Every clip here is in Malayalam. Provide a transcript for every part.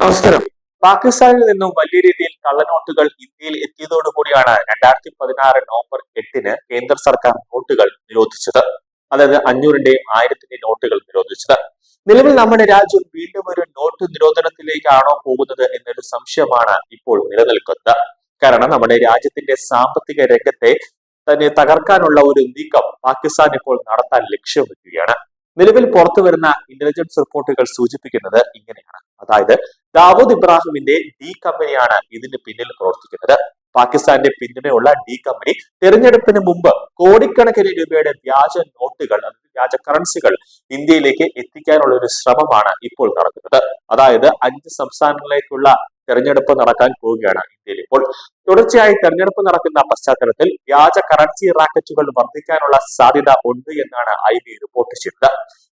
നമസ്കാരം. പാകിസ്ഥാനിൽ നിന്നും വലിയ രീതിയിൽ കള്ളനോട്ടുകൾ ഇന്ത്യയിൽ എത്തിയതോടുകൂടിയാണ് 2016 നവംബർ 8-ന് കേന്ദ്ര സർക്കാർ നോട്ടുകൾ നിരോധിച്ചത്. അതായത് 500-ന്റെയും 1000-ന്റെയും നോട്ടുകൾ നിരോധിച്ചത്. നിലവിൽ നമ്മുടെ രാജ്യം വീണ്ടും ഒരു നോട്ട് നിരോധനത്തിലേക്കാണോ പോകുന്നത് എന്നൊരു സംശയമാണ് ഇപ്പോൾ നിലനിൽക്കുന്നത്. കാരണം നമ്മുടെ രാജ്യത്തിന്റെ സാമ്പത്തിക രംഗത്തെ തന്നെ തകർക്കാനുള്ള ഒരു നീക്കം പാകിസ്ഥാൻ ഇപ്പോൾ നടത്താൻ ലക്ഷ്യം വെക്കുകയാണ്. നിലവിൽ പുറത്തു വരുന്ന ഇന്റലിജൻസ് റിപ്പോർട്ടുകൾ സൂചിപ്പിക്കുന്നത് ഇങ്ങനെയാണ്. അതായത് ദാവൂദ് ഇബ്രാഹിമിന്റെ ഡി കമ്പനിയാണ് ഇതിന് പിന്നിൽ പ്രവർത്തിക്കുന്നത്. പാകിസ്ഥാന്റെ പിന്തുണയുള്ള ഡി കമ്പനി തെരഞ്ഞെടുപ്പിന് മുമ്പ് കോടിക്കണക്കിന് രൂപയുടെ വ്യാജ നോട്ടുകൾ, വ്യാജ കറൻസികൾ ഇന്ത്യയിലേക്ക് എത്തിക്കാനുള്ള ഒരു ശ്രമമാണ് ഇപ്പോൾ നടക്കുന്നത്. അതായത് 5 സംസ്ഥാനങ്ങളിലേക്കുള്ള തെരഞ്ഞെടുപ്പ് നടക്കാൻ പോവുകയാണ് ഇന്ത്യയിൽ. ഇപ്പോൾ തുടർച്ചയായി തെരഞ്ഞെടുപ്പ് നടക്കുന്ന പശ്ചാത്തലത്തിൽ വ്യാജ കറൻസി റാക്കറ്റുകൾ വർദ്ധിക്കാനുള്ള സാധ്യത ഉണ്ട് എന്നാണ് IB റിപ്പോർട്ട് ചെയ്തത്.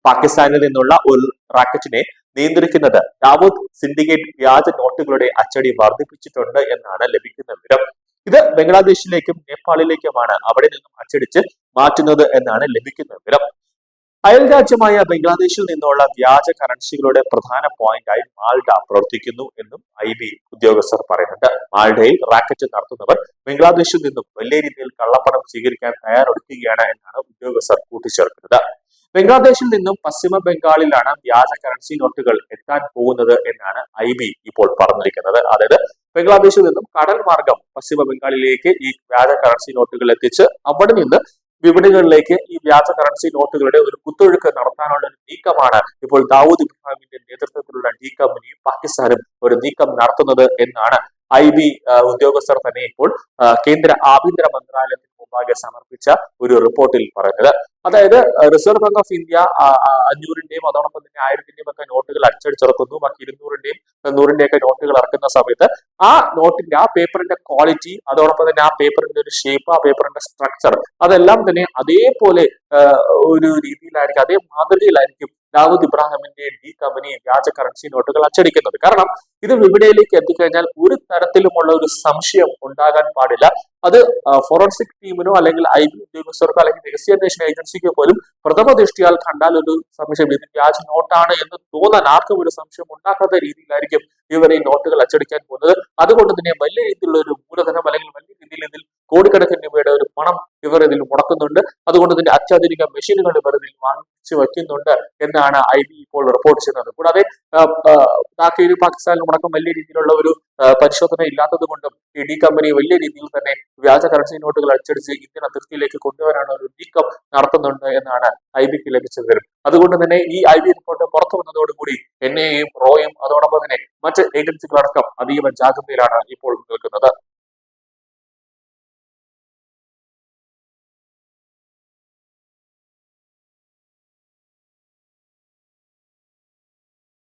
പാകിസ്ഥാനിൽ നിന്നുള്ള ഒരു റാക്കറ്റിനെ നിയന്ത്രിക്കുന്നത് ദാവൂദ് സിൻഡിക്കേറ്റ് വ്യാജ നോട്ടുകളുടെ അച്ചടി വർദ്ധിപ്പിച്ചിട്ടുണ്ട് എന്നാണ് ലഭിക്കുന്ന വിവരം. ഇത് ബംഗ്ലാദേശിലേക്കും നേപ്പാളിലേക്കുമാണ് അവിടെ നിന്നും അച്ചടിച്ച് മാറ്റുന്നത് എന്നാണ് ലഭിക്കുന്ന വിവരം. അയൽ രാജ്യമായ ബംഗ്ലാദേശിൽ നിന്നുള്ള വ്യാജ കറൻസികളുടെ പ്രധാന പോയിന്റായി മാൾഡ പ്രവർത്തിക്കുന്നു എന്നും IB ഉദ്യോഗസ്ഥർ പറയുന്നുണ്ട്. മാൾഡയിൽ റാക്കറ്റ് നടത്തുന്നവർ ബംഗ്ലാദേശിൽ നിന്നും വലിയ രീതിയിൽ കള്ളപ്പണം സ്വീകരിക്കാൻ തയ്യാറെടുക്കുകയാണ് എന്നാണ് ഉദ്യോഗസ്ഥർ കൂട്ടിച്ചേർക്കുന്നത്. ബംഗ്ലാദേശിൽ നിന്നും പശ്ചിമ ബംഗാളിലാണ് വ്യാജ കറൻസി നോട്ടുകൾ എത്താൻ പോകുന്നത് എന്നാണ് IB ഇപ്പോൾ പറഞ്ഞിരിക്കുന്നത്. അതായത് ബംഗ്ലാദേശിൽ നിന്നും കടൽ മാർഗം പശ്ചിമ ബംഗാളിലേക്ക് ഈ വ്യാജ കറൻസി നോട്ടുകൾ എത്തിച്ച് അവിടെ നിന്ന് വിപണികളിലേക്ക് ഈ വ്യാജ കറൻസി നോട്ടുകളുടെ ഒരു കുത്തൊഴുക്ക് നടത്താനുള്ള ഒരു നീക്കമാണ് ഇപ്പോൾ ദാവൂദ് ഇബ്രാഹിമിന്റെ നേതൃത്വത്തിലുള്ള ഡി കമ്പനിയും പാകിസ്ഥാനും ഒരു നീക്കം നടത്തുന്നത് എന്നാണ് IB ഉദ്യോഗസ്ഥർ തന്നെ ഇപ്പോൾ കേന്ദ്ര ആഭ്യന്തര മന്ത്രാലയത്തിന് മുമ്പാകെ സമർപ്പിച്ച ഒരു റിപ്പോർട്ടിൽ പറയുന്നത്. അതായത് റിസർവ് ബാങ്ക് ഓഫ് ഇന്ത്യ 500-ന്റെയും അതോടൊപ്പം തന്നെ 1000-ന്റെയും ഒക്കെ നോട്ടുകൾ അച്ചടിച്ചിറക്കുന്നു. ബാക്കി 200-ന്റെയും 100-ന്റെയും ഒക്കെ നോട്ടുകൾ ഇറക്കുന്ന സമയത്ത് ആ നോട്ടിന്റെ, ആ പേപ്പറിന്റെ ക്വാളിറ്റി, അതോടൊപ്പം തന്നെ ആ പേപ്പറിന്റെ ഒരു ഷേപ്പ്, ആ പേപ്പറിന്റെ സ്ട്രക്ചർ, അതെല്ലാം തന്നെ അതേപോലെ ഒരു രീതിയിലായിരിക്കും, അതേ മാതൃകയിലായിരിക്കും ദാവൂദ് ഇബ്രാഹിമിന്റെ ഡി കമ്പനി വ്യാജ കറൻസി നോട്ടുകൾ അച്ചടിക്കുന്നത്. കാരണം ഇത് വിപണിയിലേക്ക് എത്തിക്കഴിഞ്ഞാൽ ഒരു തരത്തിലുമുള്ള ഒരു സംശയം ഉണ്ടാകാൻ പാടില്ല. അത് ഫോറൻസിക് ടീമിനോ അല്ലെങ്കിൽ IB ഉദ്യോഗസ്ഥർക്കോ അല്ലെങ്കിൽ രഹസ്യാന്വേഷണ ഏജൻസിക്കോ പോലും പ്രഥമ ദൃഷ്ടിയാൽ കണ്ടാൽ ഒരു സംശയം, ഇത് വ്യാജ നോട്ടാണ് എന്ന് തോന്നാൻ ആർക്കും ഒരു സംശയം ഉണ്ടാക്കാത്ത രീതിയിലായിരിക്കും ഇവർ ഈ നോട്ടുകൾ അച്ചടിക്കാൻ പോകുന്നത്. അതുകൊണ്ട് തന്നെ വലിയ രീതിയിലുള്ള ഒരു മൂലധനം അല്ലെങ്കിൽ വലിയ രീതിയിൽ ഇതിൽ കോടിക്കണക്കിന് രൂപയുടെ ഒരു പണം ഇവർ ഇതിൽ മുടക്കുന്നുണ്ട്. അതുകൊണ്ട് തന്നെ അത്യാധുനിക മെഷീനുകൾ ഇവർ ഇതിൽ വാങ്ങിച്ചു വയ്ക്കുന്നുണ്ട് എന്നാണ് IB ഇപ്പോൾ റിപ്പോർട്ട് ചെയ്യുന്നത്. കൂടാതെ ധാക്കയിൽ പാകിസ്ഥാനിൽ മുടക്കം വലിയ രീതിയിലുള്ള ഒരു പരിശോധന ഇല്ലാത്തത് കൊണ്ടും ഈ ഡി കമ്പനി വലിയ രീതിയിൽ തന്നെ വ്യാജ കറൻസി നോട്ടുകൾ അച്ചടിച്ച് ഇന്ത്യൻ അതിർത്തിയിലേക്ക് കൊണ്ടുവരാനുള്ള ഒരു നീക്കം നടത്തുന്നുണ്ട് എന്നാണ് IBക്ക് ലഭിച്ച വിവരം. അതുകൊണ്ട് തന്നെ ഈ IB റിപ്പോർട്ട് പുറത്തു വന്നതോടുകൂടി NIA യും ROയും അതോടൊപ്പം തന്നെ മറ്റ് ഏജൻസികളടക്കം അതീവ ജാഗ്രതയിലാണ് ഇപ്പോൾ നിൽക്കുന്നത്.